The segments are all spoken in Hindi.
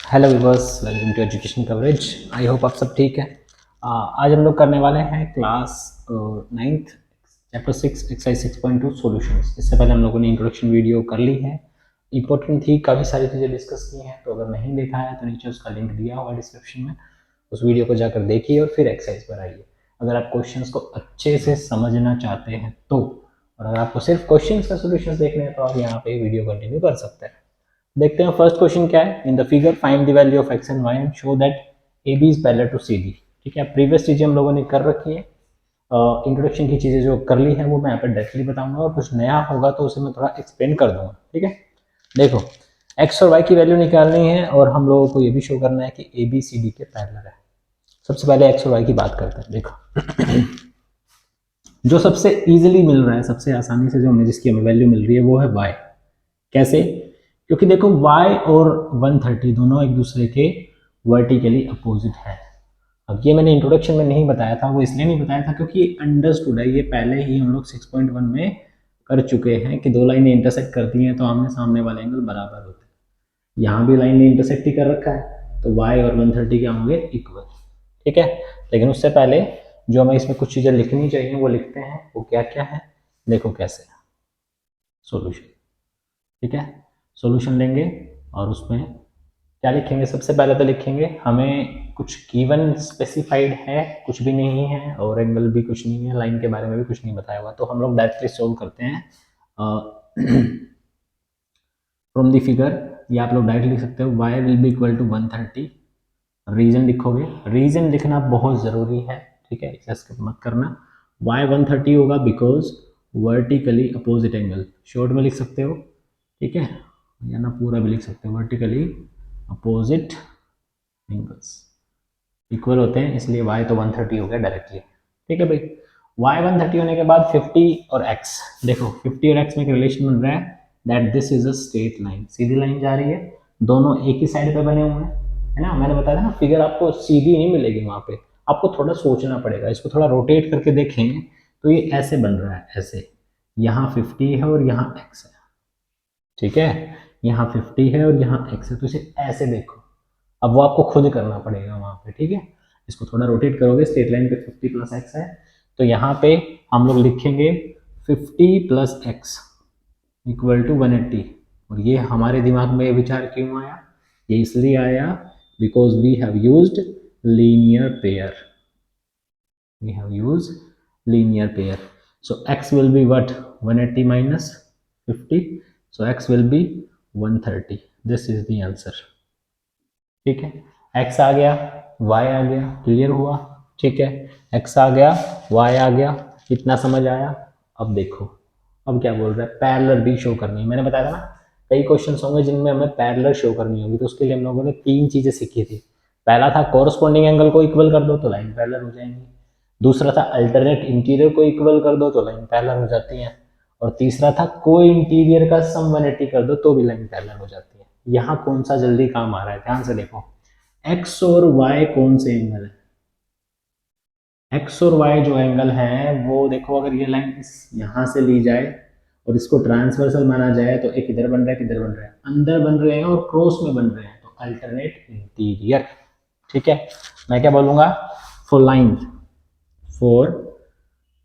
Hello viewers, welcome to education coverage. I hope आप सब ठीक है। आज हम लोग करने वाले हैं class ninth chapter 6 exercise 6.2 solutions. इससे पहले हम लोगों ने इंट्रोडक्शन वीडियो कर ली है, इंपॉर्टेंट थी, काफ़ी सारी चीज़ें डिस्कस की हैं। तो अगर नहीं देखा है तो नीचे उसका लिंक दिया हुआ डिस्क्रिप्शन में, उस वीडियो को जाकर देखिए और फिर एक्सरसाइज पर आइए। अगर आप क्वेश्चंस को अच्छे से समझना चाहते हैं तो, और अगर आपको सिर्फ क्वेश्चंस का सॉल्यूशंस देखने हैं तो आप यहाँ पे वीडियो कंटिन्यू कर सकते हैं। देखते हैं फर्स्ट क्वेश्चन क्या है। In the figure find the value of x and y and show that A B is parallel to C D. ठीक है, प्रीवियस चीजें हम लोगों ने कर रखी है, इंट्रोडक्शन की चीजें जो कर ली है वो मैं यहाँ पर डायरेक्टली बताऊंगा, और कुछ नया होगा तो उसे मैं थोड़ा एक्सप्लेन कर दूंगा। ठीक है, देखो एक्स और वाई की वैल्यू निकालनी है और हम लोगों को ये भी शो करना है कि ए बी सी डी के पैरेलल है। सबसे पहले एक्स और वाई की बात करते हैं। देखो जो सबसे इजीली मिल रहा है, सबसे आसानी से जो हमें जिसकी हमें वैल्यू मिल रही है वो है वाई। कैसे? क्योंकि देखो y और 130 दोनों एक दूसरे के वर्टिकली अपोजिट है। अब ये मैंने इंट्रोडक्शन में नहीं बताया था, वो इसलिए नहीं बताया था क्योंकि ये अंडरस्टूड है, ये पहले ही हम लोग 6.1 में कर चुके हैं कि दो लाइनें इंटरसेक्ट करती हैं तो आमने सामने वाले एंगल बराबर होते हैं। यहाँ भी लाइन ने इंटरसेक्ट ही कर रखा है तो y और 130 क्या होंगे? इक्वल। ठीक है, लेकिन उससे पहले जो हमें इसमें कुछ चीज़ें लिखनी चाहिए वो लिखते हैं। वो क्या क्या है देखो कैसे। सॉल्यूशन, ठीक है, सॉल्यूशन लेंगे और उसमें क्या लिखेंगे? सबसे पहले तो लिखेंगे हमें कुछ गिवन स्पेसिफाइड है, कुछ भी नहीं है, और एंगल भी कुछ नहीं है, लाइन के बारे में भी कुछ नहीं बताया हुआ, तो हम लोग डायरेक्टली सोल्व करते हैं फ्रॉम दी फिगर। ये आप लोग डायरेक्ट लिख सकते हो, y will be equal to 130। Reason लिखोगे, रीजन लिखना बहुत ज़रूरी है। ठीक है, इसे स्किप मत करना। y 130 होगा because vertically opposite angle, short में लिख सकते हो। ठीक है, या ना पूरा भी लिख सकते हो, वर्टिकली अपोजिट एंगल्स इक्वल होते हैं, इसलिए y तो 130 हो गया डायरेक्टली। ठीक है भाई, y 130 होने के बाद 50 और x, देखो 50 और x में एक रिलेशन बन रहा है that this is a straight line, Sidhi line जा रही है, दोनों एक ही साइड पे बने हुए हैं, है ना। मैंने बताया था ना, फिगर आपको सीधी नहीं मिलेगी, वहां पे आपको थोड़ा सोचना पड़ेगा। इसको थोड़ा रोटेट करके देखेंगे तो ये ऐसे बन रहा है, ऐसे। यहाँ 50 है और यहाँ x है। ठीक है, यहाँ 50 है और यहाँ x है, तो इसे ऐसे देखो। अब वो आपको खुद करना पड़ेगा वहां पे। ठीक है, इसको थोड़ा रोटेट करोगे, स्ट्रेट लाइन पे 50 प्लस एक्स है, तो यहाँ पे हम लोग लिखेंगे 50 प्लस एक्स इक्वल टू 180। और ये हमारे दिमाग में विचार क्यों आया? ये इसलिए आया because we have used linear pair, we have used linear pair. So x will be what? 180 minus 50, so x will be 130. This is the answer. ठीक है, x आ गया, y आ गया, क्लियर हुआ। ठीक है, x आ गया, y आ गया, इतना समझ आया। अब देखो, अब क्या बोल रहा है? पैरेलल भी शो करनी है। मैंने बताया था ना, कई क्वेश्चंस होंगे जिनमें हमें पैरेलल शो करनी होगी, तो उसके लिए हम लोगों ने तीन चीजें सीखी थी। पहला था कोरस्पॉन्डिंग एंगल को इक्वल कर दो तो लाइन पैरेलल हो जाएंगी। दूसरा था अल्टरनेट इंटीरियर को इक्वल कर दो तो लाइन पैरेलल हो जाती है। और तीसरा था को इंटीरियर का सम 180 कर दो तो भी लाइन पैरेलल हो जाती है। यहाँ कौन सा जल्दी काम आ रहा है? ध्यान से देखो, एक्स और वाई कौन से एंगल है? एक्स और वाई जो एंगल है वो देखो, अगर ये लाइन इस यहां से ली जाए और इसको ट्रांसवर्सल माना जाए तो एक इधर बन रहा है, किधर बन रहा है, अंदर बन रहे हैं और क्रॉस में बन रहे हैं, तो अल्टरनेट इंटीरियर। ठीक है, मैं क्या बोलूंगा? For lines, for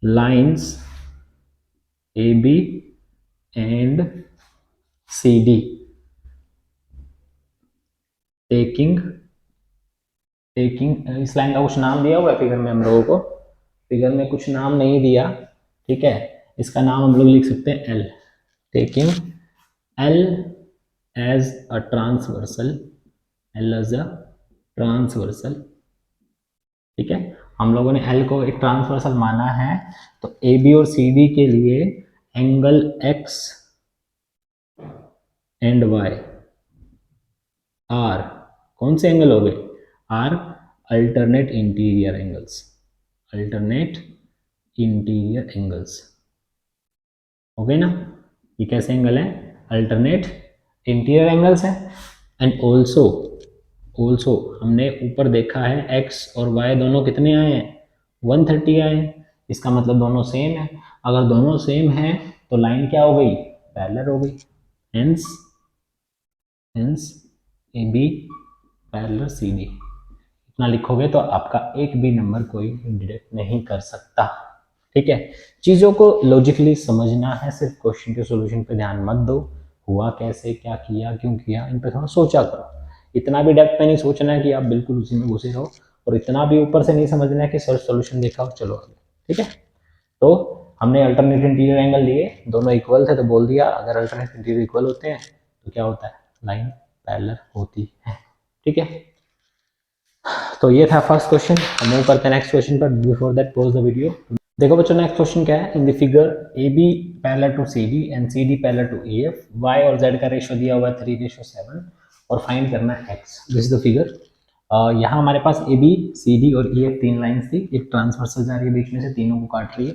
lines A B and C D taking taking इस लाइन का कुछ नाम दिया हुआ है फिगर में हम लोगों को? फिगर में कुछ नाम नहीं दिया। ठीक है, इसका नाम हम लोग लिख सकते हैं L, taking L as a transversal, L as a transversal. ठीक है, हम लोगों ने एल को एक ट्रांसवर्सल माना है, तो ए बी और सी डी के लिए angle x and y are कौन से एंगल हो गए? Are alternate interior angles, alternate interior angles. हो गए ना? ये कैसे एंगल है? अल्टरनेट इंटीरियर एंगल्स है। एंड ऑल्सो ऑल्सो हमने ऊपर देखा है एक्स और वाई दोनों कितने आए हैं? 130 आए हैं। इसका मतलब दोनों सेम है। अगर दोनों सेम है तो लाइन क्या हो गई? पैरेलल हो गई। Hence hence A B parallel C D, इतना लिखोगे तो आपका एक भी नंबर कोई डिडक्ट नहीं कर सकता। ठीक है, चीज़ों को लॉजिकली समझना है, सिर्फ क्वेश्चन के सॉल्यूशन पे ध्यान मत दो, हुआ कैसे, क्या किया, क्यों किया, इन पे थोड़ा सोचा करो। इतना भी डेप्थ में नहीं सोचना है कि आप बिल्कुल उसी में घुसे रहो, और इतना भी ऊपर से नहीं समझना है कि सर सॉल्यूशन देखा और चलो आगे। ठीक है, तो हमने अल्टरनेट इंटीरियर एंगल लिए, दोनों इक्वल थे तो बोल दिया अगर अल्टरनेट इंटीरियर इक्वल होते हैं तो क्या होता है, लाइन पैरेलल होती है। ठीक है, तो ये था फर्स्ट क्वेश्चन। हम मूव करते हैं नेक्स्ट क्वेश्चन पर। Before that pause the video. देखो बच्चों, नेक्स्ट क्वेश्चन क्या है, in the figure A B parallel to C D and C D parallel to E F, y और जेड का रेशियो दिया हुआ है 3:7 और फाइंड करना है x. This is the figure. यहाँ हमारे पास ए बी सी डी और ई एफ तीन लाइन्स थी, एक ट्रांसवर्सल जा रही है बीच में से, तीनों को काट रही है।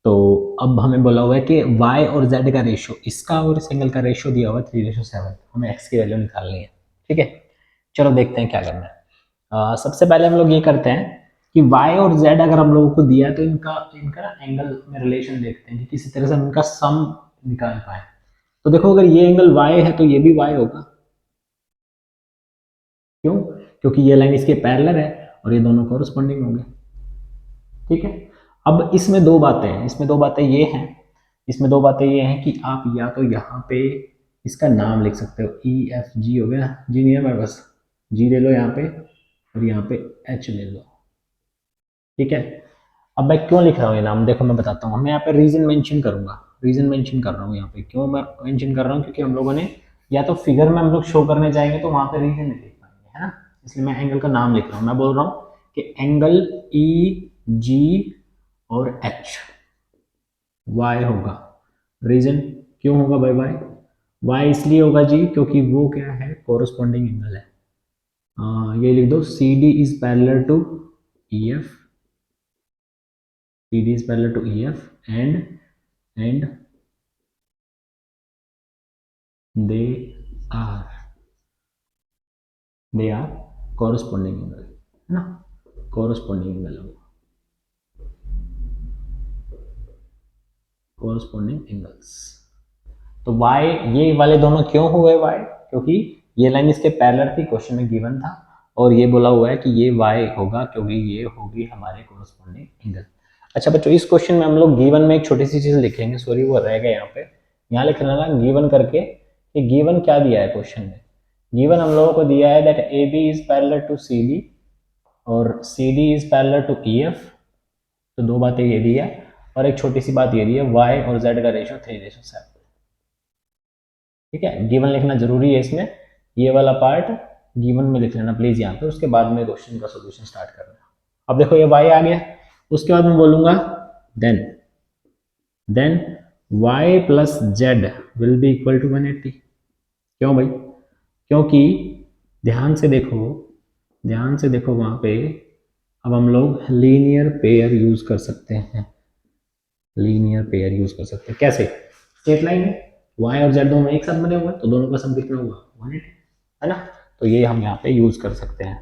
तो अब हमें बोला हुआ है कि y और z का रेशियो, इसका और इस एंगल का रेशियो दिया हुआ है 3:7, हमें x की वैल्यू निकालनी है। ठीक है, चलो देखते हैं क्या करना है। सबसे पहले हम लोग ये करते हैं कि y और z अगर हम लोगों को दिया है तो इनका इनका ना एंगल में रिलेशन देखते हैं कि किसी तरह से हम इनका सम निकाल पाए। तो देखो, अगर ये एंगल y है तो ये भी y होगा। क्यों? क्योंकि ये लाइन इसके पैरेलल है और ये दोनों कोरस्पॉन्डिंग होंगे। ठीक है, अब इसमें दो बातें हैं, इसमें दो बातें ये हैं, इसमें दो बातें ये हैं कि आप या तो यहाँ पे इसका नाम लिख सकते हो, ई एफ जी हो गया, जी नहीं है मेरे पास, जी ले लो यहाँ पे और यहाँ पे एच ले लो। ठीक है, अब मैं क्यों लिख रहा हूँ ये नाम, देखो मैं बताता हूँ। मैं यहाँ पे रीजन मेंशन करूंगा, रीजन मेंशन कर रहा हूँ यहाँ पे। क्यों मैं मेंशन कर रहा हूँ? क्योंकि हम लोगों ने या तो फिगर में हम लोग शो करने जाएंगे तो वहां पे रीजन नहीं लिख पाएंगे, है ना, इसलिए मैं एंगल का नाम लिख रहा हूँ। मैं बोल रहा हूँ कि एंगल ई जी और एच वाई होगा। रीजन क्यों होगा भाई वाई? वाई इसलिए होगा जी क्योंकि वो क्या है, कोरस्पॉन्डिंग एंगल है। ये लिख दो, C D is parallel to E F, C D is parallel to E F and they are they are corresponding angle, है ना, कोरस्पॉन्डिंग एंगल होगा, कोरस्पॉन्डिंग एंगल्स। तो y, ये वाले दोनों क्यों हुए y? क्योंकि ये लाइन इसके पैरेलल थी, क्वेश्चन में गिवन था, और ये बोला हुआ है कि ये y होगा क्योंकि ये होगी हमारे कोरस्पॉन्डिंग एंगल। अच्छा बच्चों, इस क्वेश्चन में हम लोग गिवन में एक छोटी सी चीज लिखेंगे, सॉरी वो रह गया यहाँ पे, यहाँ लिख लेना गिवन करके। ये गिवन क्या दिया है क्वेश्चन में? गिवन हम लोगों को दिया है that A B is parallel to C D और C D is parallel to E F. तो दो बातें ये दी है, और एक छोटी सी बात ये दी है, y और z का रेशियो 3:7। ठीक है, गिवन लिखना जरूरी है इसमें, ये वाला पार्ट गिवन में लिख लेना प्लीज यहाँ पे, उसके बाद में क्वेश्चन का सॉल्यूशन स्टार्ट करना। अब देखो ये y आ गया, उसके बाद मैं बोलूंगा then y plus z will be equal to 180। क्यों भाई? क्योंकि ध्यान से देखो, ध्यान से देखो वहां पे, अब हम लोग लीनियर पेयर यूज कर सकते हैं, लीनियर पेयर यूज कर सकते हैं। कैसे? स्ट्रेट लाइन है, y और z दोनों एक साथ बने हुए हैं तो दोनों का सम कितना हुआ, 180, है ना, तो ये हम यहाँ पे यूज कर सकते हैं।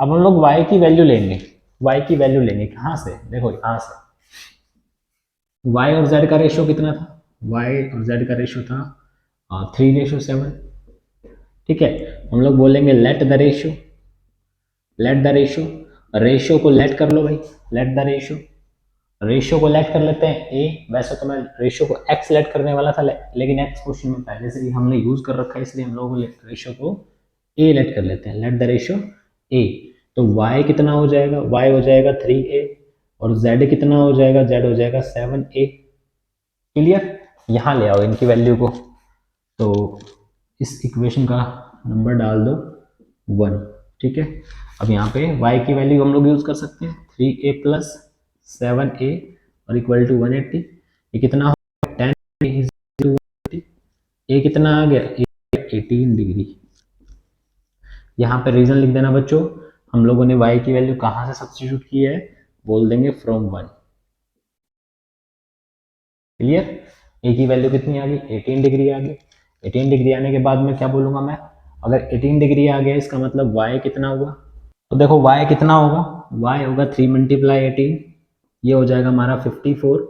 अब हम लोग y की वैल्यू लेंगे, y की वैल्यू लेंगे कहाँ से? देखो यहाँ से, y और z का रेशियो कितना था? y और z का रेशियो था 3:7। ठीक है, हम लोग बोलेंगे let the ratio, let the ratio, ratio को लेट कर लो भाई, लेट द रेशियो, रेशियो को लेट कर लेते हैं ए। वैसे तो मैं रेशियो को एक्स लेट करने वाला था, लेकिन एक्स क्वेश्चन में पहले से ही हमने यूज कर रखा है, इसलिए हम लोग रेशियो को ए लेट कर लेते हैं, लेट द रेशियो ए। तो y कितना हो जाएगा? y हो जाएगा 3a और z कितना हो जाएगा? z हो जाएगा 7a। क्लियर? यहाँ ले आओ इनकी वैल्यू को, तो इस इक्वेशन का नंबर डाल दो 1। ठीक है, अब यहाँ पे y की वैल्यू हम लोग यूज कर सकते हैं, 3a प्लस 7a और इक्वल टू 180। ये कितना हो गया? 10 ए कितना आ गया? 18 डिग्री। यहाँ पे रीजन लिख देना बच्चों, हम लोगों ने y की वैल्यू कहाँ से सब्स्टिट्यूट की है, बोल देंगे फ्रॉम 1। क्लियर? ए की वैल्यू कितनी आ गई? 18 डिग्री आ गई। 18 डिग्री आने के बाद में क्या बोलूंगा मैं? अगर 18 डिग्री आ गया इसका मतलब y कितना हुआ? तो देखो y कितना होगा? y होगा 3 मल्टीप्लाई 18, ये हो जाएगा हमारा 54।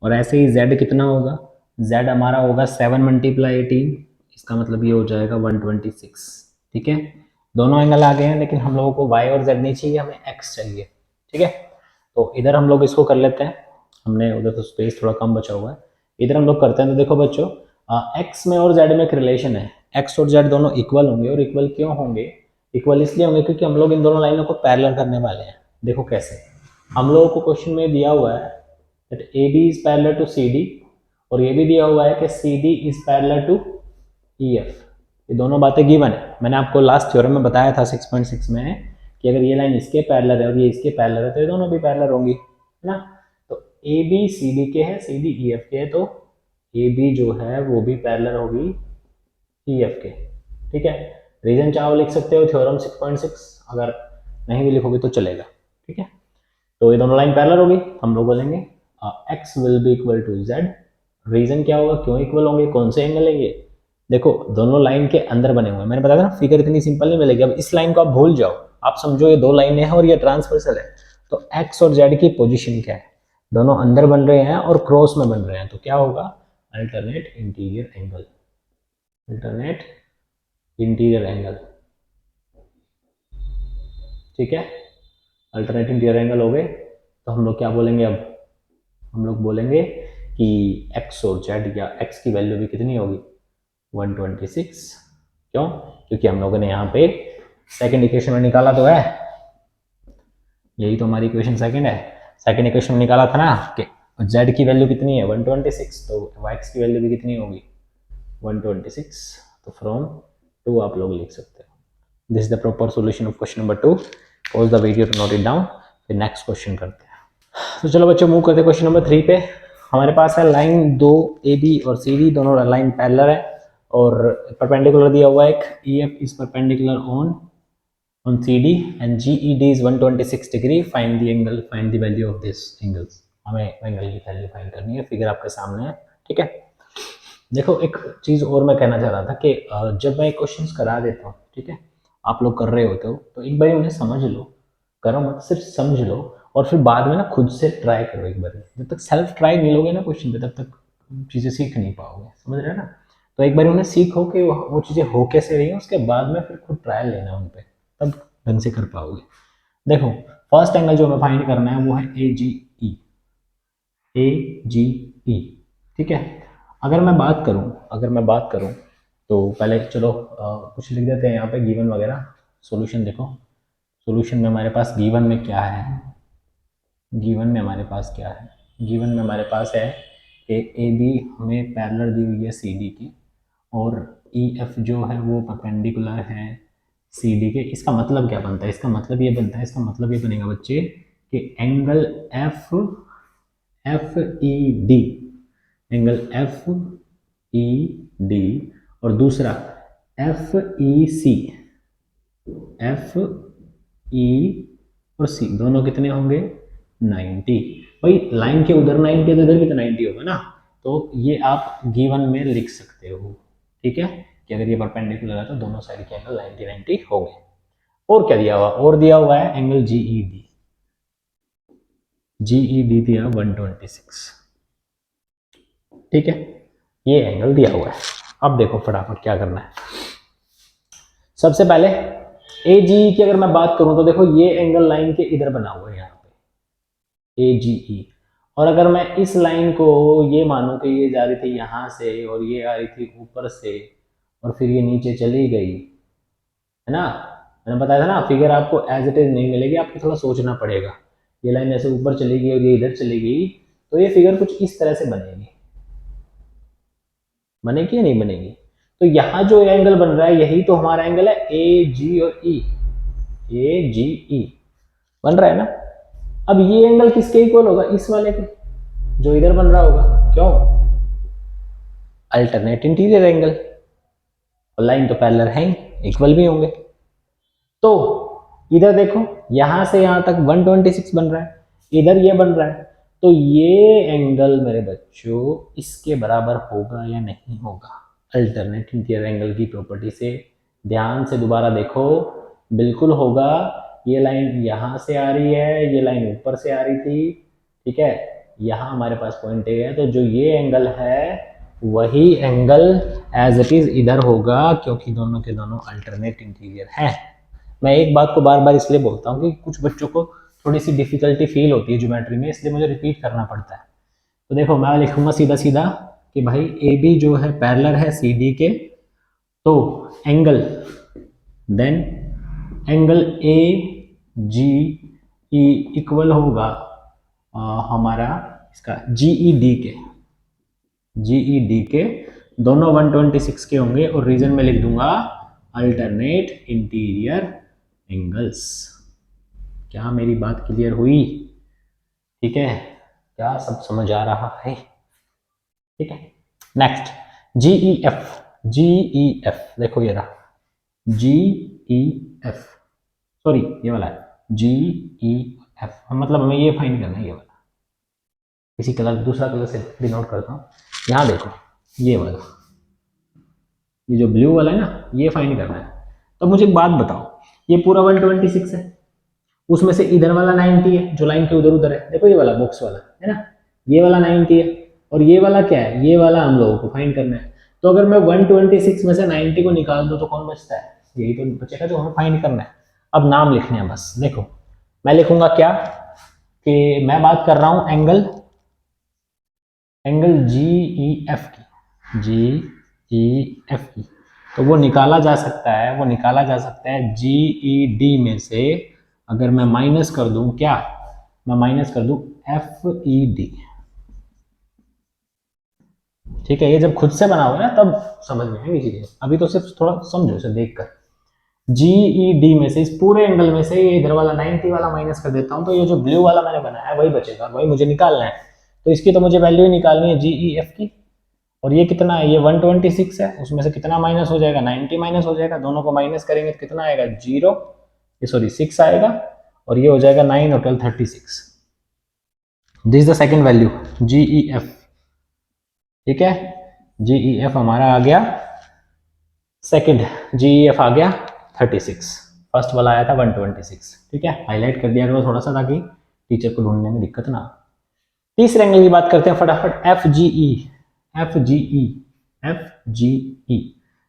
और ऐसे ही z कितना होगा? z हमारा होगा 7 मल्टीप्लाई 18, इसका मतलब ये हो जाएगा 126। ठीक है, दोनों एंगल आ गए हैं, लेकिन हम लोगों को y और z नहीं चाहिए, हमें x चाहिए। ठीक है, तो इधर हम लोग इसको कर लेते हैं, हमने उधर तो स्पेस थोड़ा कम बचा हुआ है, इधर हम लोग करते हैं। तो देखो बच्चों, x में और z में एक रिलेशन है, x और z दोनों इक्वल होंगे, और इक्वल क्यों होंगे? इक्वल इसलिए होंगे क्योंकि हम लोग इन दोनों लाइनों को पैरेलल करने वाले हैं। देखो कैसे, हम लोगों को क्वेश्चन में दिया हुआ है that AB is parallel to CD, और ये भी दिया हुआ है कि CD is parallel to EF। ये दोनों बातें गिवन है, मैंने आपको लास्ट थ्योरम में बताया था 6.6 में कि अगर ये लाइन इसके पैरेलल है और ये इसके पैरेलल है तो ये दोनों भी पैरेलल होंगी, है ना। तो AB CD के है, CD EF के है, तो AB जो है वो भी पैरेलल होगी EF के। ठीक है, रीजन चाहो लिख सकते हो थ्योरम 6.6, अगर नहीं भी लिखोगे तो चलेगा। ठीक है, तो ये दोनों लाइन पैरेलल होगी, हम लोग बोलेंगे x will be equal to z। Reason क्या होगा, क्यों इक्वल होंगे, कौन से एंगल है ये? देखो दोनों लाइन के अंदर बने हुए हैं, मैंने बताया था ना, फिगर इतनी सिंपल नहीं मिलेगी। अब इस लाइन को आप भूल जाओ, आप समझो ये दो लाइनें हैं और ये ट्रांसवर्सल है, तो x और z की पोजीशन क्या है? दोनों अंदर बन रहे हैं और क्रॉस में बन रहे हैं, तो क्या होगा? Alternate interior angle, alternate interior angle. ठीक है, अल्टरनेट इंटीरियर एंगल हो गए, तो हम लोग क्या बोलेंगे? अब हम लोग बोलेंगे कि x और z, या x की वैल्यू भी कितनी होगी? 126। क्यों? क्योंकि हम लोगों ने यहाँ पे सेकंड इक्वेशन में निकाला तो है, यही तो हमारी इक्वेशन सेकंड है, सेकंड इक्वेशन में निकाला था ना कि z की वैल्यू कितनी है? 126, तो x की वैल्यू भी कितनी होगी? 126। तो फ्रॉम 2 आप लोग लिख सकते हो। This is the proper solution of question number 2। Pause the video to note it down, फिर नेक्स्ट क्वेश्चन करते हैं। तो चलो बच्चों मूव करते हैं क्वेश्चन नंबर 3 पे। हमारे पास है लाइन 2 AB और CD दोनों लाइन पैरेलल है, और परपेंडिकुलर दिया हुआ है एक EF is perpendicular on CD and GED is 126 degree, find the angle, find the value of this angles. हमें एंगल की वैल्यू फाइंड करनी है, फिगर आपके सामने है। ठीक है, देखो एक चीज और मैं कहना चाह रहा था कि जब मैं क्वेश्चंस करा देता हूँ, ठीक है, आप लोग कर रहे होते हो, तो एक बार उन्हें समझ लो, करो मत, सिर्फ समझ लो, और फिर बाद में ना खुद से ट्राई करो एक बार। जब तक सेल्फ ट्राई नहीं लोगे ना क्वेश्चन पे, तब तक चीज़ें सीख नहीं पाओगे, समझ रहे हो ना। तो एक बार उन्हें सीखो कि वो चीज़ें हो कैसे रही हैं, उसके बाद में फिर खुद ट्रायल लेना उन पर, तब ढंग से कर पाओगे। देखो फर्स्ट एंगल जो हमें फाइंड करना है वो है AGE, AGE। ठीक है, अगर मैं बात करूं तो पहले चलो कुछ लिख देते हैं यहाँ पे गिवन वगैरह। सॉल्यूशन देखो, सॉल्यूशन में हमारे पास गिवन में क्या है, गिवन में हमारे पास क्या है? गिवन में हमारे पास है कि AB हमें पैरेलल दी हुई है CD की, और EF जो है वो परपेंडिकुलर है CD के। इसका मतलब क्या बनता है? इसका मतलब ये बनता है, इसका मतलब ये बनेगा बच्चे कि एंगल FED, एंगल FED, और दूसरा FEC, FE और C दोनों कितने होंगे? 90। भाई लाइन के उधर 90 तो इधर भी तो 90 होगा ना, तो ये आप गिवन में लिख सकते हो। ठीक है, कि अगर ये परपेंडिकुलर है तो दोनों साइड के एंगल 90 होंगे। और क्या दिया हुआ? और दिया हुआ है एंगल GED, GED दिया 126। ठीक है, ये एंगल दिया हुआ है। अब देखो फटाफट क्या करना है। सबसे पहले AGE की अगर मैं बात करूं तो देखो ये एंगल लाइन के इधर बना हुआ है यहाँ पे AGE, और अगर मैं इस लाइन को ये मानूं कि ये जा रही थी यहाँ से और ये आ रही थी ऊपर से और फिर ये नीचे चली गई, है ना। मैंने बताया था ना, फिगर आपको एज इट इज नहीं मिलेगी, आपको थोड़ा सोचना पड़ेगा। ये लाइन ऐसे ऊपर चली गई और ये इधर चली गई, तो ये फिगर कुछ इस तरह से बनेगी, बनेगी या नहीं बनेगी? तो यहाँ जो एंगल बन रहा है यही तो हमारा एंगल है AG और E, AGE बन रहा है ना। अब ये एंगल किसके इक्वल होगा? इस वाले के, जो इधर बन रहा होगा। क्यों? अल्टरनेट इंटीरियर एंगल, और लाइन तो पैरेलल है ही, इक्वल भी होंगे। तो इधर देखो यहां से यहां तक 126 बन रहा है, इधर ये बन रहा है, तो ये एंगल मेरे बच्चों इसके बराबर होगा या नहीं होगा? अल्टरनेट इंटीरियर एंगल की प्रॉपर्टी से ध्यान से दोबारा देखो, बिल्कुल होगा। ये लाइन यहाँ से आ रही है, ये लाइन ऊपर से आ रही थी, ठीक है, यहाँ हमारे पास पॉइंट ए है, तो जो ये एंगल है वही एंगल एज इट इज इधर होगा, क्योंकि दोनों के दोनों अल्टरनेट इंटीरियर हैं। मैं एक बात को बार बार इसलिए बोलता हूँ कि कुछ बच्चों को थोड़ी सी डिफिकल्टी फील होती है ज्योमेट्री में, इसलिए मुझे रिपीट करना पड़ता है। तो देखो मैं लिखूंगा सीधा सीधा कि भाई ए बी जो है पैरेलल है सी डी के, तो angle then angle A G E equal होगा हमारा इसका जी ई डी के, जी ई डी के दोनों 126 के होंगे और रीजन में लिख दूंगा अल्टरनेट इंटीरियर एंगल्स। क्या मेरी बात क्लियर हुई? ठीक है, क्या सब समझ आ रहा है? ठीक है, नेक्स्ट जी ई एफ, जी ई एफ देखो ये रहा जी ई एफ, सॉरी ये वाला है जी ई एफ, मतलब हमें ये फाइंड करना है, ये वाला किसी कलर दूसरा कलर से डिनोट करता हूँ। यहाँ देखो ये वाला, ये जो ब्लू वाला है ना, ये फाइंड करना है। तो मुझे एक बात बताओ, ये पूरा 126 है, उसमें से इधर वाला 90 है जो लाइन के उधर उधर है, देखो ये वाला बॉक्स वाला है ना, ये वाला 90 है और ये वाला क्या है, ये वाला हम लोगों को फाइंड करना है। तो अगर मैं 126 में से 90 को निकाल दूं तो कौन बचता है? यही तो बचेगा जो हमें फाइंड करना है। अब नाम लिखने हैं बस। देखो मैं लिखूंगा क्या कि मैं बात कर रहा हूं angle, angle G E F की, जी ई एफ की, तो वो निकाला जा सकता है, वो निकाला जा सकता है जी ई डी में से। अगर मैं माइनस कर दूं, क्या मैं माइनस कर दूं एफ ई डी, ठीक है। ये जब खुद से बनाओगे ना तब समझ में आएगी चीजें, अभी तो सिर्फ थोड़ा समझो इसे देखकर। जी ई डी में से इस पूरे एंगल में से ये इधर वाला 90 वाला माइनस कर देता हूं, तो ये जो ब्लू वाला मैंने बनाया है वही बचेगा, वही मुझे निकालना है। तो इसकी तो मुझे वैल्यू ही निकालनी है जी ई एफ की, और ये कितना है, ये 126 है, उसमें से कितना माइनस हो जाएगा, 90 माइनस हो जाएगा, दोनों को माइनस करेंगे तो कितना आएगा, 0, ये सॉरी 6 आएगा, और ये हो जाएगा 9 और 12 36। This is the second value G E F, ठीक है। जी ई एफ हमारा आ गया सेकंड, जी ई एफ आ गया 36, फर्स्ट वाला आया था 126, ठीक है। हाईलाइट कर दिया करो थोड़ा सा ताकि टीचर को ढूंढने में दिक्कत ना। तीसरे एंगल की बात करते हैं फटाफट, F G E, F G E, F G ई।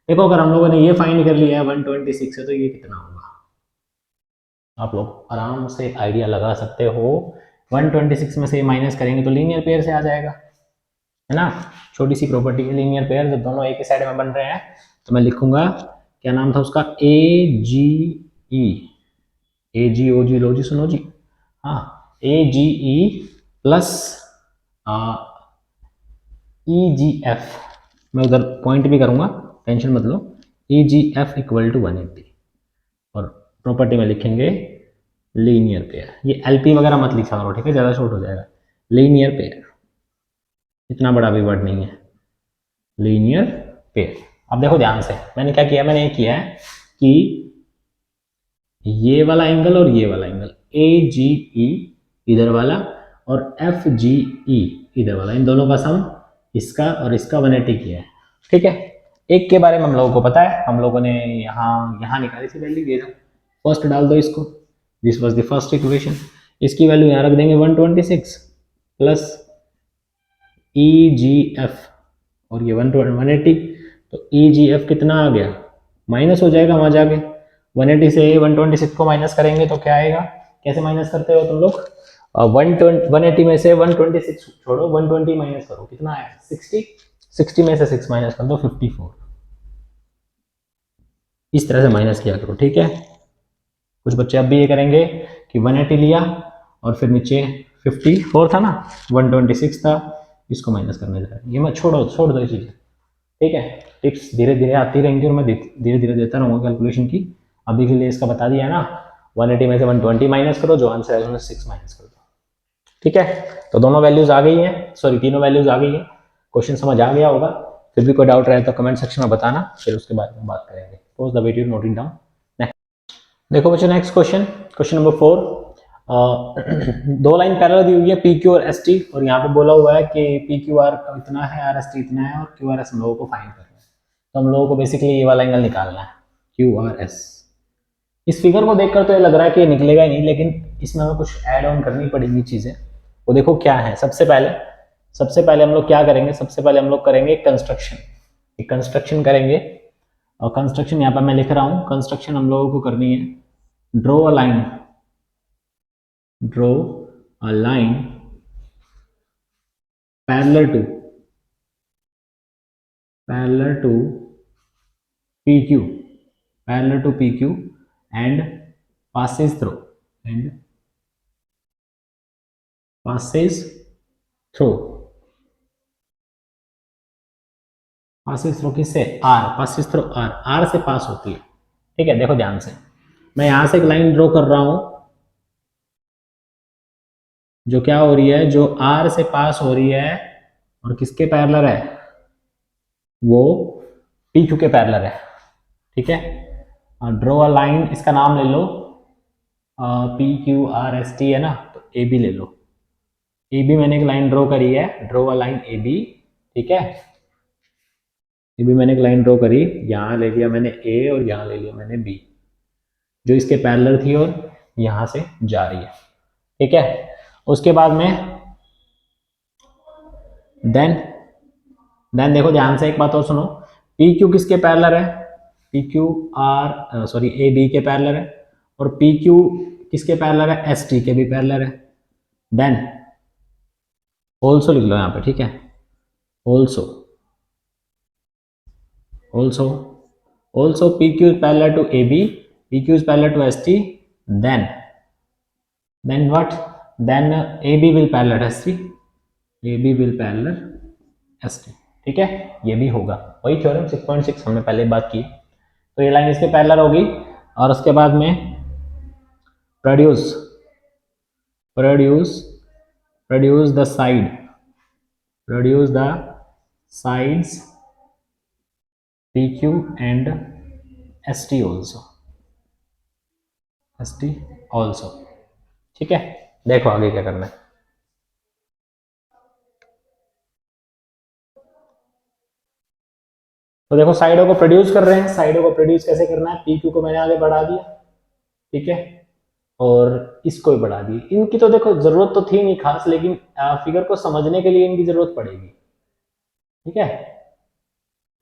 देखो अगर हम लोगों ने ये फाइंड कर लिया है 126 है, तो ये कितना होगा आप लोग आराम से आइडिया लगा सकते हो। 126 में से माइनस करेंगे तो लीनियर पेयर से आ जाएगा, है ना। छोटी सी प्रॉपर्टी है लीनियर पेयर, जब दोनों एक ही साइड में बन रहे हैं तो मैं लिखूंगा क्या नाम था उसका, ए जी ई, ए जी ओ जी लो जी सुनो जी, हाँ ए जी ई प्लस ई जी एफ, मैं उधर पॉइंट भी करूंगा टेंशन मत लो, ई जी एफ इक्वल टू 180, और प्रॉपर्टी में लिखेंगे लीनियर पेयर। ये एलपी वगैरह मत लिखा करो, ठीक है, ज़्यादा शॉर्ट हो जाएगा। लीनियर पेयर, इतना बड़ा भी वर्ड नहीं है, लीनियर पेयर। अब देखो ध्यान से, मैंने क्या किया, मैंने ये किया है कि ये वाला एंगल और ये वाला एंगल ए जी ई इधर वाला और एफ जी ई इधर वाला, इन दोनों का सम इसका और इसका 180 किया है, ठीक है। एक के बारे में हम लोगों को पता है, हम लोगों ने यहाँ निकाली थी वैल्यू, ये फर्स्ट डाल दो इसको, this was the first equation, इसकी वैल्यू यहाँ रख देंगे 126 प्लस ई जी एफ और ये 180, तो ई जी एफ कितना आ गया, माइनस हो जाएगा वहां जाके, 180 से 126 को माइनस करेंगे तो क्या आएगा, कैसे माइनस करते हो तुम लोग, 180 में से 126 छोड़ो, 120 माइनस करो, कितना आया 60, 60 में से 6 माइनस कर दो 54, इस तरह से माइनस किया करो, ठीक है। कुछ बच्चे अब भी ये करेंगे कि 180 लिया और फिर नीचे 54 था ना, 126 था, इसको माइनस करने जा रहा है, ये मत छोड़ दो ये चीज़ें, ठीक है। टिप्स धीरे धीरे आती रहेंगी और मैं धीरे धीरे देता रहूँगा कैलकुलेशन की। अभी के लिए इसका बता दिया है ना, 180 में से 120 माइनस करो, जो आंसर है उसमें 6 माइनस कर दो, ठीक है। तो दोनों वैल्यूज आ गई हैं, सॉरी तीनों वैल्यूज आ गई हैं, क्वेश्चन समझ आ गया होगा। फिर भी कोई डाउट रहे तो कमेंट सेक्शन में बताना, फिर उसके बारे में बात करेंगे। Post the video, note it down. देखो बच्चों नेक्स्ट क्वेश्चन, क्वेश्चन नंबर 4। दो लाइन पैरेलल दी हुई है पी क्यू और एस टी, और यहाँ पे बोला हुआ है कि पी क्यू आर इतना है, आर एस टी इतना है, और क्यू आर एस हम लोगों को फाइंड करना है। तो हम लोगों को बेसिकली ये वाला एंगल निकालना है, क्यू आर एस। इस फिगर को देखकर तो ये लग रहा है कि निकलेगा ही नहीं, लेकिन इसमें हमें कुछ ऐड ऑन करनी पड़ेगी चीजें। वो देखो क्या है, सबसे पहले हम लोग क्या करेंगे, सबसे पहले हम लोग करेंगे कंस्ट्रक्शन करेंगे। और कंस्ट्रक्शन यहाँ पर मैं लिख रहा हूँ, कंस्ट्रक्शन हम लोगों को करनी है draw a line, draw a line parallel to, parallel to PQ, parallel to PQ and passes through, and passes through, passes through किससे? R, passes through R, R से पास होती है। ठीक है, देखो ध्यान से, मैं यहां से एक लाइन ड्रॉ कर रहा हूं जो क्या हो रही है, जो R से पास हो रही है और किसके पैरेलल है, वो PQ के पैरेलल है। ठीक है, ड्रॉ अ लाइन, इसका नाम ले लो PQRST है ना, तो AB ले लो। AB मैंने एक लाइन ड्रॉ करी है, ड्रॉ अ लाइन AB। ठीक है, AB मैंने एक लाइन ड्रॉ करी, यहाँ ले लिया मैंने A और यहाँ ले लिया मैंने B, जो इसके पैरेलल थी और यहाँ से जा रही है। ठीक है, उसके बाद में देन देखो ध्यान से, एक बात और सुनो, PQ किसके पैरेलल है, AB के पैरेलल है, और PQ किसके पैरेलल है, ST के भी पैरेलल है। देन ऑल्सो लिख लो यहाँ पे। ठीक है, also PQ is parallel to AB, PQ is parallel to ST, then what, then AB will parallel ST, AB will parallel ST। ठीक है, ये भी होगा, वही थ्योरम 6.6 हमने पहले बात की। तो ये लाइन इसके पैरेलल होगी, और उसके बाद में produce the sides PQ and ST also। ठीक है, देखो आगे क्या करना है। तो देखो साइडों को प्रोड्यूस कर रहे हैं, साइडों को प्रोड्यूस कैसे करना है, PQ को मैंने आगे बढ़ा दिया। ठीक है, और इसको भी बढ़ा दी। इनकी तो देखो जरूरत तो थी नहीं खास, लेकिन फिगर को समझने के लिए इनकी जरूरत पड़ेगी। ठीक है,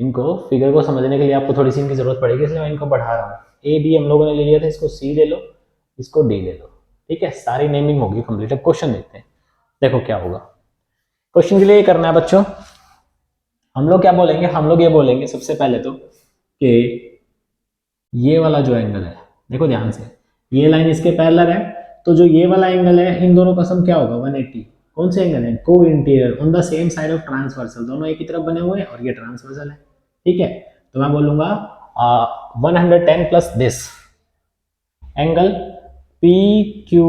इनको फिगर को समझने के लिए आपको थोड़ी सी इनकी जरूरत पड़ेगी, इसलिए मैं इनको बढ़ा रहा हूँ। ए बी हम लोगों ने ले लिया था, इसको सी ले लो, इसको डी ले लो। ठीक है, सारी नेमिंग होगी कंप्लीट। अब क्वेश्चन देखते हैं, देखो क्या होगा। क्वेश्चन के लिए ये करना है बच्चों, हम लोग क्या बोलेंगे, हम लोग ये बोलेंगे सबसे पहले तो कि ये वाला जो एंगल है, देखो ध्यान से, ये लाइन इसके पैरेलल है, तो जो ये वाला एंगल है, इन दोनों का सम क्या होगा, 180। कौन से एंगल है, को interior on the same side of transversal, दोनों एक ही तरफ बने हुए हैं और ये ट्रांसवर्सल है। ठीक है, तो मैं बोलूंगा 110 plus this angle P Q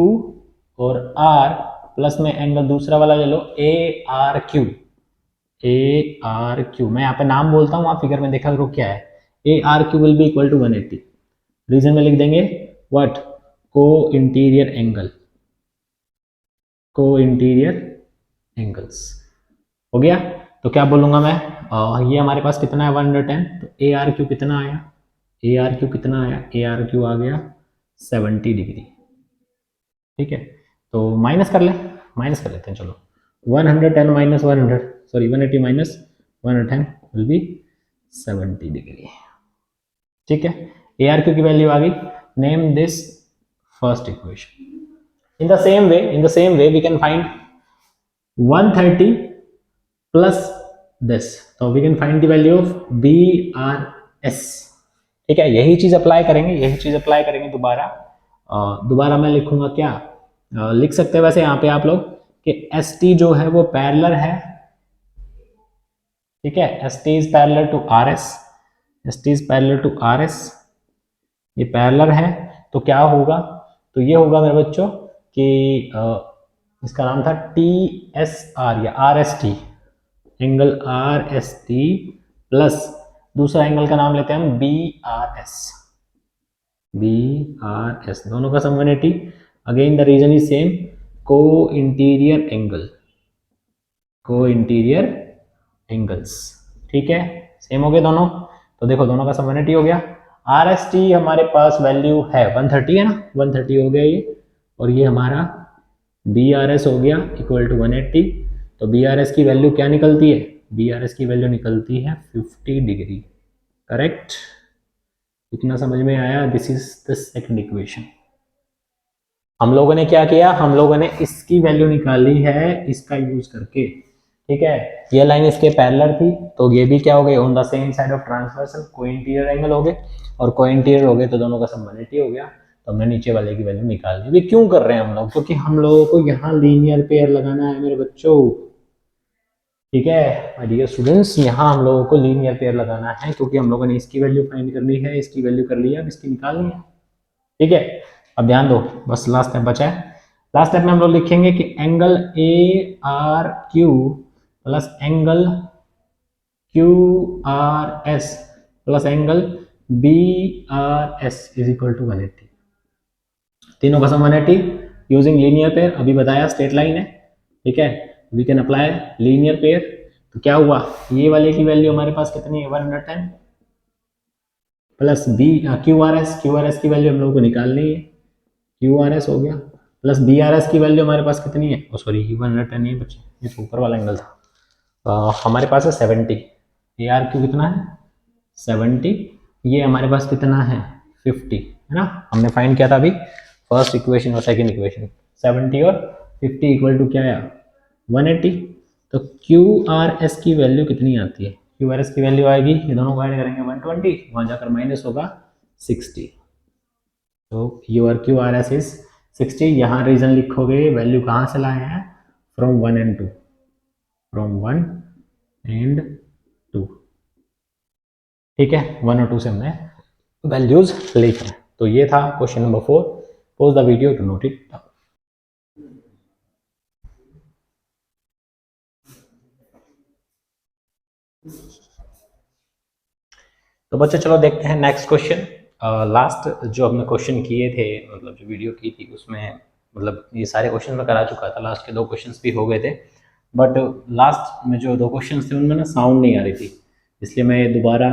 और आर, प्लस में एंगल दूसरा वाला ले लो ARQ। मैं यहाँ पे नाम बोलता हूँ, आप फिगर में देखा करो क्या है, ARQ will be equal to 180। Reason में लिख देंगे व्हाट, को इंटीरियर एंगल्स। हो गया, तो क्या बोलूंगा मैं, ये हमारे पास कितना है 110, तो ARQ कितना आया, ARQ आ गया 70 डिग्री। ठीक है, तो माइनस कर लेते हैं, चलो 110 minus 180 minus 110 will be 70 degree. ठीक है, ARQ की वैल्यू आ गई। Name this first equation. in the same way we can find 130 plus this, so we can find the value of BRS। ठीक है, यही चीज अप्लाई करेंगे दोबारा मैं लिखूंगा क्या, लिख सकते हैं वैसे यहाँ पे आप लोग कि ST जो है वो पैरेलल है। ठीक है, ST is parallel to RS, ये पैरेलल है, तो क्या होगा, तो ये होगा मेरे बच्चों कि इसका नाम था TSR या RST, एंगल RST प्लस दूसरा एंगल का नाम लेते हैं हम BRS, दोनों का sum 180। Again the reason is same, co interior angles. ठीक है, सेम हो गए दोनों, तो देखो दोनों का सम 180 हो गया। RST हमारे पास वैल्यू है 130 है ना, 130 हो गया ये, और ये हमारा BRS हो गया इक्वल टू 180। तो BRS की वैल्यू क्या निकलती है, BRS की वैल्यू निकलती है 50 डिग्री। करेक्ट, इतना समझ में आया। This is the second equation. हम लोगों ने क्या किया, हम लोगों ने इसकी वैल्यू निकाली है इसका यूज करके, ठीक है। ये लाइन इसके पैरेलल थी, तो ये भी क्या हो गए, on the same side of transversal cointerior angle हो गए, और कोइंटीरियर हो गए तो दोनों का सम 180 हो गया। तो हमने नीचे वाले की वैल्यू निकाल दी। क्यों कर रहे हैं हम लोग, क्योंकि हम लोगों को यहाँ लीनियर पेयर लगाना है मेरे बच्चों, ठीक है डियर स्टूडेंट्स, यहाँ हम लोगों को लीनियर पेयर लगाना है, क्योंकि हम लोगों ने इसकी वैल्यू फाइंड करनी है, इसकी वैल्यू कर ली है, अब इसकी निकालनी है, ठीक है। अब ध्यान दो, बस लास्ट स्टेप बचा है। लास्ट स्टेप में हम लोग लिखेंगे कि angle A R Q plus angle Q R S plus angle B R S is equal to 180। तीनों का सम 180 यूजिंग लीनियर पेयर, अभी बताया स्ट्रेट लाइन है, ठीक है। We can apply linear pair. तो क्या हुआ, ये वाले की वैल्यू हमारे पास कितनी है 110 plus B Q R S की वैल्यू हम लोग को निकालनी है, क्यू आर एस हो गया, प्लस बी आर एस की वैल्यू हमारे पास कितनी है, सॉरी 110 ये बच्चे, ये तो ऊपर वाला एंगल था, हमारे पास है 70, ए आर क्यू कितना है 70, ये हमारे पास कितना है 50, है ना। हमने फाइंड किया था अभी फर्स्ट इक्वेशन और सेकंड इक्वेशन, 70 और 50 इक्वल टू क्या आया 180। तो क्यू आर एस की वैल्यू कितनी आती है, क्यू आर एस की वैल्यू आएगी, ये दोनों को ऐड करेंगे 120, वहाँ जाकर माइनस होगा 60। तो U R Q R S is 60। यहाँ रीजन लिखोगे, वैल्यू कहाँ से लाए हैं, फ्रॉम 1 and 2, फ्रॉम 1 and 2, ठीक है। 1 और 2 से हमने वैल्यूज लिखे हैं। तो ये था question number 4। Pause the video to note it. तो बच्चे चलो देखते हैं नेक्स्ट क्वेश्चन। लास्ट जो हमने क्वेश्चन किए थे, मतलब जो वीडियो की थी उसमें, मतलब ये सारे क्वेश्चन मैं करा चुका था, लास्ट के 2 क्वेश्चंस भी हो गए थे, बट लास्ट में जो 2 क्वेश्चंस थे उनमें ना साउंड नहीं आ रही थी, इसलिए मैं दोबारा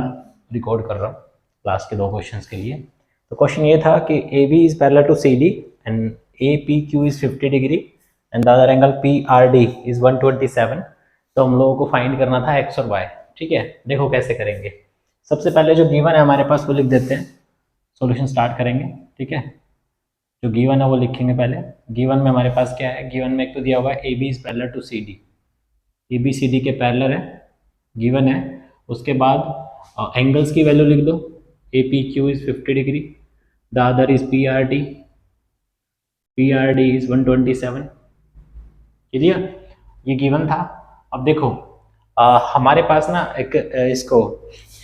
रिकॉर्ड कर रहा हूँ लास्ट के 2 क्वेश्चंस के लिए। तो क्वेश्चन ये था कि A B is parallel to C D and A P Q is 50 degree and the other angle P R D is 127। तो हम लोगों को फाइंड करना था एक्स और वाई, ठीक है। देखो कैसे करेंगे। सबसे पहले जो गिवन है हमारे पास वो लिख देते हैं, सॉल्यूशन स्टार्ट करेंगे, ठीक है। जो गिवन है वो लिखेंगे पहले। गिवन में हमारे पास क्या है, गिवन में एक तो दिया हुआ है A B is parallel to C D, A B C D के पैरेलल है, गिवन है। उसके बाद एंगल्स की वैल्यू लिख दो, A P Q is 50 degree, the other is P R D is 127, clear, ये गिवन था। अब देखो हमारे पास ना एक इसको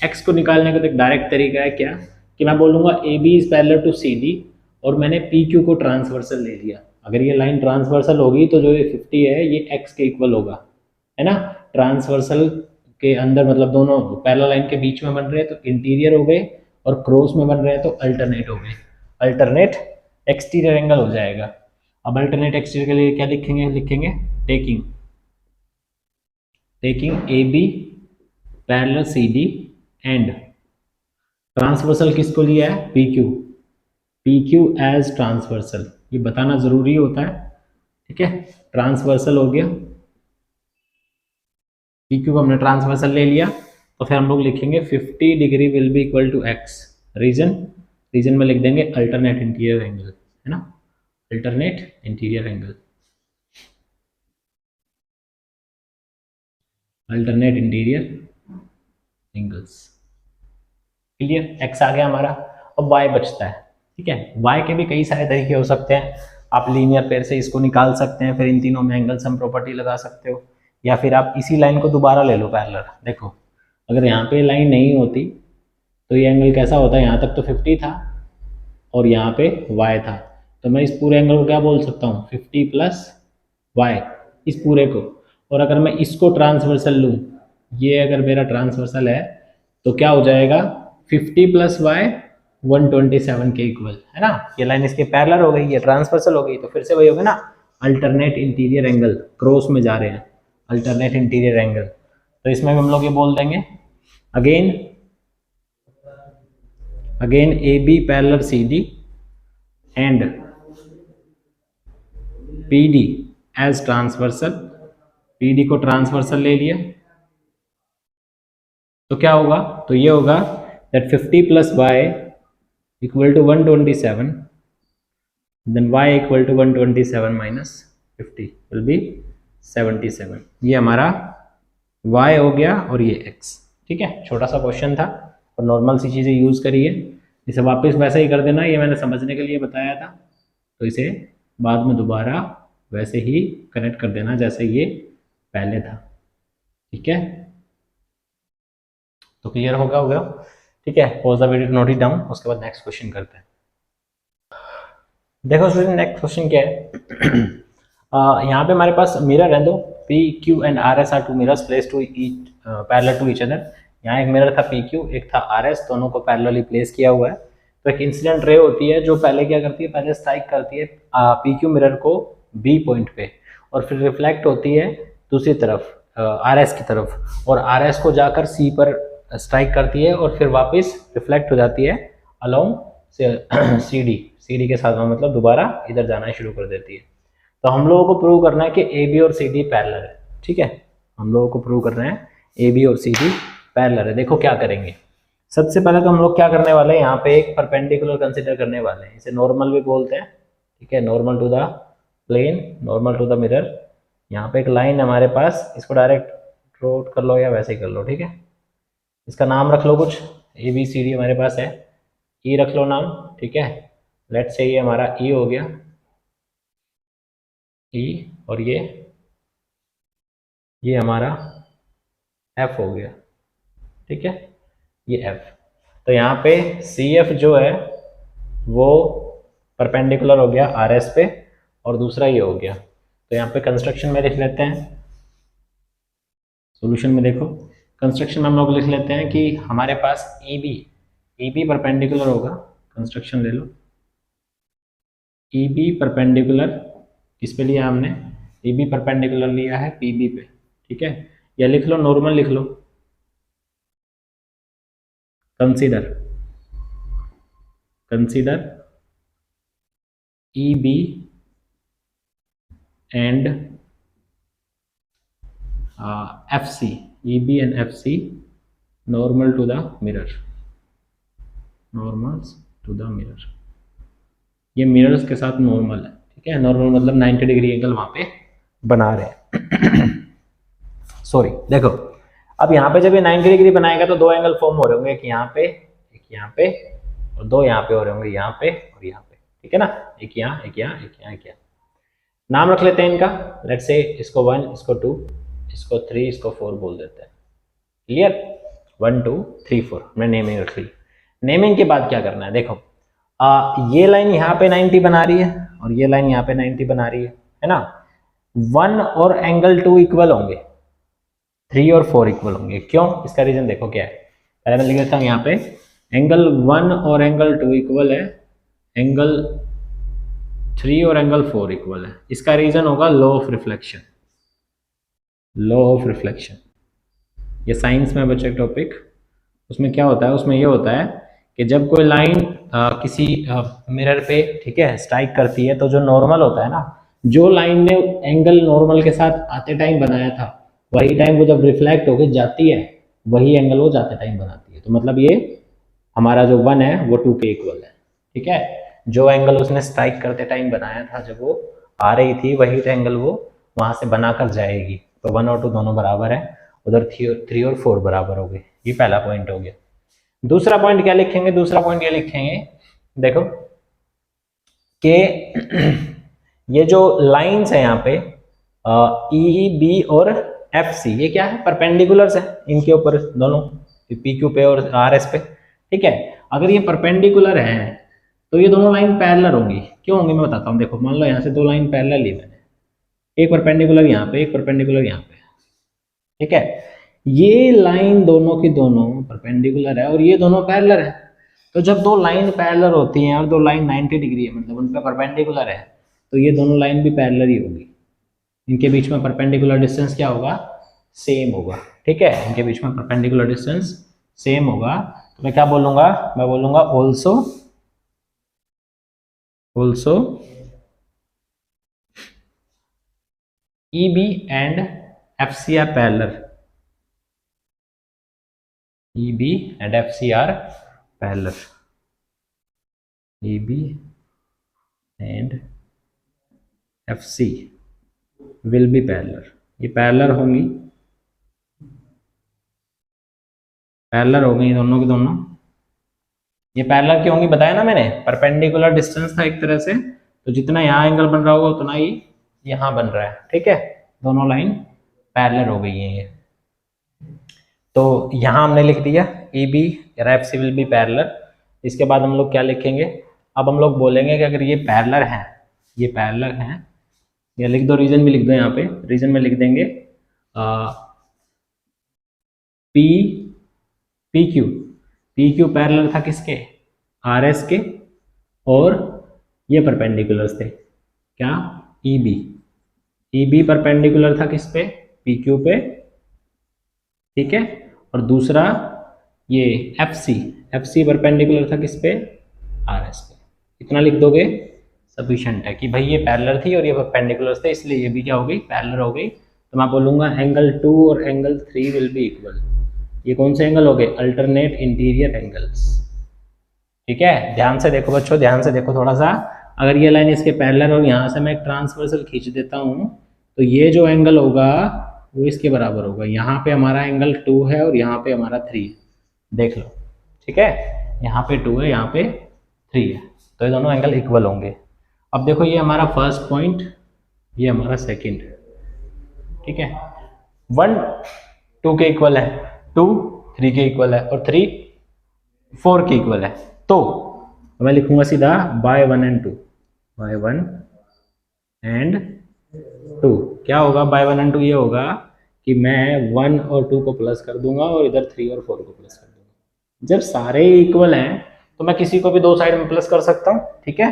x को निकालने का तो एक डायरेक्ट तरीका है, क्या कि मैं बोलूँगा A B is parallel to C D और मैंने पी क्यू को ट्रांसवर्सल ले लिया। अगर ये लाइन ट्रांसवर्सल होगी तो जो ये 50 है ये x के इक्वल होगा, है ना। ट्रांसवर्सल के अंदर मतलब दोनों पैरेलल लाइन के बीच में बन रहे हैं तो इंटीरियर हो गए, और क्रॉस में बन रहे हैं तो अल्टरनेट हो गए, अल्टरनेट एक्सटीरियर एंगल हो जाएगा। अब अल्टरनेट एक्सटीरियर के लिए क्या लिखेंगे, लिखेंगे taking A B parallel C D and transversal किसको लिया है, पी क्यू एज ट्रांसवर्सल, ये बताना जरूरी होता है, ठीक है। ट्रांसवर्सल हो गया, पी क्यू को हमने ट्रांसवर्सल ले लिया, तो फिर हम लोग लिखेंगे 50 degree will be equal to x, reason में लिख देंगे अल्टरनेट इंटीरियर एंगल, है ना, alternate interior angle, alternate interior angles, clear. X आ गया हमारा। अब वाई बचता है, ठीक है। वाई के भी कई सारे तरीके हो सकते हैं, आप लीनियर पेयर से इसको निकाल सकते हैं, फिर इन तीनों में एंगल सम प्रॉपर्टी लगा सकते हो, या फिर आप इसी लाइन को दोबारा ले लो पैरेलल। देखो अगर यहाँ पे लाइन नहीं होती तो ये एंगल कैसा होता है, यहाँ तक तो 50 था और यहाँ पे y था, तो मैं इस पूरे एंगल को क्या बोल सकता हूँ 50 प्लस y, इस पूरे को। और अगर मैं इसको ट्रांसवर्सल लूँ, ये अगर मेरा ट्रांसवर्सल है तो क्या हो जाएगा 50 प्लस वाई 127 के इक्वल, है ना। ये लाइन इसके पैरेलल हो गई, ये ट्रांसवर्सल हो गई, तो फिर से वही होगा ना, अल्टरनेट इंटीरियर एंगल, क्रॉस में जा रहे हैं, अल्टरनेट इंटीरियर एंगल। तो इसमें भी हम लोग ये बोल देंगे again A B parallel C D and P D as transversal, P D को ट्रांसवर्सल ले लिया, तो क्या होगा, तो ये होगा that 50 plus Y equal to 127 then y equal to 127 minus 50 will be 77। ये हमारा y हो गया और ये x। ठीक है, छोटा सा क्वेश्चन था और नॉर्मल सी चीज़ें यूज़ करिए। इसे वापस वैसे ही कर देना, ये मैंने समझने के लिए बताया था, तो इसे बाद में दोबारा वैसे ही कनेक्ट कर देना जैसे ये पहले था। ठीक है, तो क्लियर हो गया। ठीक है, pause the video, note it down, उसके बाद नेक्स्ट क्वेश्चन करते हैं। देखो स्टूडेंट, नेक्स्ट क्वेश्चन क्या है। यहाँ पे हमारे पास मिरर है दो, P Q and R S are two mirrors place to each parallel to each other. यहाँ एक मिरर था पी क्यू, एक था आर एस, दोनों को पैरेलली प्लेस किया हुआ है। तो एक इंसिडेंट रे होती है जो पहले क्या करती है, पहले स्ट्राइक करती है पी क्यू मिरर को बी पॉइंट पे, और फिर रिफ्लेक्ट होती है दूसरी तरफ आर एस की तरफ, और आर एस को जाकर सी पर स्ट्राइक करती है और फिर वापस रिफ्लेक्ट हो जाती है अलोंग सी डी के साथ में, मतलब दोबारा इधर जाना शुरू कर देती है। तो हम लोगों को प्रूव करना है कि ए बी और सी डी पैरेलल है। ठीक है, हम लोगों को प्रूव करना है ए बी और सी डी पैरेलल है। देखो क्या करेंगे, सबसे पहले तो हम लोग क्या करने वाले हैं, यहाँ पे एक परपेंडिकुलर कंसिडर करने वाले हैं, इसे नॉर्मल भी बोलते हैं। ठीक है, normal to the plane, normal to the mirror. यहाँ पे एक लाइन है हमारे पास, इसको डायरेक्ट ड्रॉ कर लो या वैसे ही कर लो। ठीक है, इसका नाम रख लो कुछ, ए बी सी डी हमारे पास है, ई रख लो नाम। ठीक है, लेट से ये हमारा ई हो गया, ई, और ये हमारा एफ हो गया। ठीक है, ये एफ। तो यहाँ पे सी एफ जो है वो परपेंडिकुलर हो गया आर एस पे, और दूसरा ये हो गया। तो यहाँ पे कंस्ट्रक्शन में लिख लेते हैं, सॉल्यूशन में देखो कंस्ट्रक्शन में हम लोग लिख लेते हैं कि हमारे पास ई बी परपेंडिकुलर होगा, कंस्ट्रक्शन ले लो, ई बी परपेंडिकुलर किस पे लिया हमने, ई बी परपेंडिकुलर लिया है पी बी पे। ठीक है, या लिख लो नॉर्मल लिख लो, consider E B and F C, E B and F C normal to the mirror, normals to the mirror. ये मिरर्स के साथ नॉर्मल है। ठीक है, नॉर्मल मतलब 90 डिग्री एंगल वहां पे बना रहे हैं। सॉरी, देखो अब यहाँ पे जब ये 90 डिग्री बनाएगा तो दो एंगल फॉर्म हो रहे होंगे, एक यहाँ पे, एक यहाँ पे, और दो यहाँ पे हो रहे होंगे, यहाँ पे और यहाँ पे। ठीक है ना, एक यहाँ, एक यहाँ, एक यहाँ, एक यहाँ। नाम रख लेते हैं इनका, लेट्स से इसको 1, इसको 2, इसको 3, इसको 4 बोल देते हैं। क्लियर, 1 2 3 4 हमने नेमिंग रख ली। नेमिंग के बाद क्या करना है, देखो ये लाइन यहाँ पे 90 बना रही है और ये लाइन यहाँ पे 90 बना रही है ना। 1 और एंगल 2 इक्वल होंगे, 3 और 4 इक्वल होंगे। क्यों, इसका रीजन देखो क्या है, पहले मैं लिख देता हूँ यहाँ पे एंगल 1 और एंगल 2 इक्वल है, एंगल 3 और एंगल 4 इक्वल है। इसका रीजन होगा law of reflection, law of reflection. ये साइंस में बच्चे टॉपिक, उसमें क्या होता है, उसमें ये होता है कि जब कोई लाइन किसी मिरर पे, ठीक है, स्ट्राइक करती है, तो जो नॉर्मल होता है ना, जो लाइन ने एंगल नॉर्मल के साथ आते टाइम बनाया था, वही टाइम वो जब रिफ्लेक्ट होकर जाती है, वही एंगल वो जाते टाइम बनाती है। तो मतलब ये हमारा जो 1 है वो 2 के इक्वल है। ठीक है, जो एंगल उसने स्ट्राइक करते टाइम बनाया था जब वो आ रही थी, वही एंगल वो वहां से बनाकर जाएगी। तो 1 और 2 दोनों बराबर है, उधर 3 और 4 बराबर हो गए। ये पहला पॉइंट हो गया। दूसरा पॉइंट क्या लिखेंगे, दूसरा पॉइंट ये लिखेंगे, देखो कि ये जो लाइंस है यहाँ पे ई बी और एफ सी, ये क्या है, परपेंडिकुलर्स है इनके ऊपर दोनों, पी क्यू पे और आर एस पे। ठीक है, अगर ये परपेंडिकुलर है तो ये दोनों लाइन पैरेलल होंगी। क्यों होंगी मैं बताता हूँ। देखो मान लो यहाँ से दो लाइन पैरेलल ली मैंने, एक परपेंडिकुलर यहाँ पे, एक परपेंडिकुलर यहाँ पे। ठीक है, ये लाइन दोनों की दोनों परपेंडिकुलर है और ये दोनों पैरेलल है। तो जब दो लाइन पैरेलल होती हैं और दो लाइन 90 डिग्री है, मतलब उन पे परपेंडिकुलर है, तो ये दोनों लाइन भी पैरेलल ही होगी। इनके बीच में परपेंडिकुलर डिस्टेंस क्या होगा, सेम होगा। ठीक है, इनके बीच में परपेंडिकुलर डिस्टेंस सेम होगा। तो मैं क्या बोलूंगा, मैं बोलूंगा also EB and FC are parallel. EB and FC are parallel. EB and F C will be parallel. ये पैरेलल होंगी, पैरेलल हो गई दोनों की दोनों। ये पैरेलल क्यों होंगी बताया ना मैंने, परपेंडिकुलर डिस्टेंस था एक तरह से, तो जितना यहाँ एंगल बन रहा होगा उतना ही यहाँ बन रहा है, ठीक है। दोनों लाइन पैरेलल हो गई है ये। तो यहाँ हमने लिख दिया ए बी और F C will be parallel. इसके बाद हम लोग क्या लिखेंगे, अब हम लोग बोलेंगे कि अगर ये पैरेलल है, ये पैरेलल है, या लिख दो, रीजन भी लिख दो यहाँ पे, रीजन में लिख देंगे पी पी क्यू पैरेलल था किसके, आर एस के, और ये परपेंडिकुलर थे क्या, ई बी परपेंडिकुलर था किस पे, पी क्यू पे, ठीक है। और दूसरा ये एफ सी परपेंडिकुलर था किस पे, आर एस पे। इतना लिख दोगे सफिशिएंट है कि भाई ये पैरेलल थी और ये परपेंडिकुलर थे, इसलिए ये भी क्या हो गई, पैरेलल हो गई। तो मैं बोलूँगा एंगल 2 और एंगल 3 विल बी इक्वल। ये कौन से एंगल हो गए, अल्टरनेट इंटीरियर एंगल्स, ठीक है। ध्यान से देखो बच्चों, ध्यान से देखो थोड़ा सा। अगर ये लाइन इसके पैरेलल और यहाँ से मैं एक ट्रांसवर्सल खींच देता हूँ, तो ये जो एंगल होगा वो इसके बराबर होगा। यहाँ पे हमारा एंगल 2 है और यहाँ पे हमारा 3 है, देख लो, ठीक है। यहाँ पे 2 है, यहाँ पे 3 है, तो ये दोनों एंगल इक्वल होंगे। अब देखो ये हमारा फर्स्ट पॉइंट, ये हमारा सेकंड, ठीक है। 1 2 के इक्वल है, 2 3 के इक्वल है, और 3 4 के इक्वल है। तो मैं लिखूंगा सीधा बाय 1 एंड 2, बाय 1 एंड 2। क्या होगा बाय 1 एंड 2, ये होगा कि मैं 1 और 2 को प्लस कर दूंगा और इधर 3 और 4 को प्लस कर दूंगा। जब सारे इक्वल हैं तो मैं किसी को भी दो साइड में प्लस कर सकता हूँ, ठीक है।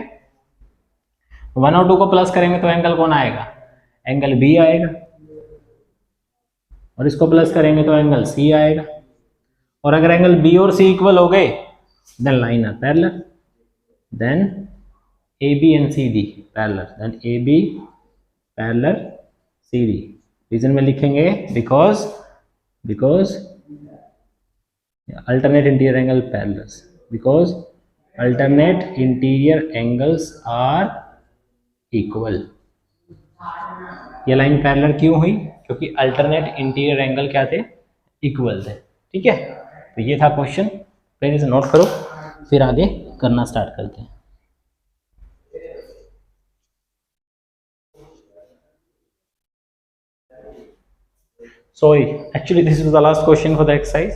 1 और 2 को प्लस करेंगे तो एंगल कौन आएगा, एंगल बी आएगा, और इसको प्लस करेंगे तो एंगल सी आएगा। और अगर एंगल बी और सी इक्वल हो गए then line are parallel, then A B and C D parallel, then A B parallel C D. Reason में लिखेंगे because alternate interior angle parallels, because alternate interior angles are equal। ये लाइन पैरेलल क्यों हुई, क्योंकि अल्टरनेट इंटीरियर एंगल क्या थे, इक्वल थे, ठीक है। तो ये था क्वेश्चन, पहले से नोट करो, फिर आगे करना स्टार्ट करते हैं। So actually this is the last question for the exercise,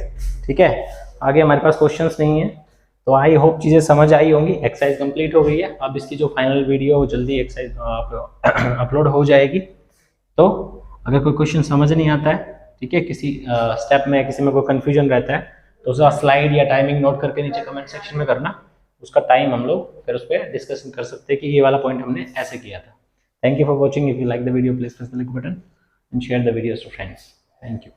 ठीक है। आगे हमारे पास क्वेश्चंस नहीं है, तो आई होप चीज़ें समझ आई होंगी। एक्सरसाइज कंप्लीट हो गई है, अब इसकी जो फाइनल वीडियो जल्दी एक्सरसाइज अपलोड हो जाएगी। तो अगर कोई क्वेश्चन समझ नहीं आता है, ठीक है, किसी स्टेप में किसी में कोई कन्फ्यूजन रहता है, तो उसका स्लाइड या टाइमिंग नोट करके नीचे कमेंट सेक्शन में करना, उसका टाइम हम लोग फिर उस पर डिस्कशन कर सकते हैं कि ये वाला पॉइंट हमने ऐसे किया था। Thank you for watching. If you like the video please press the like button and share the videos to friends. Thank you.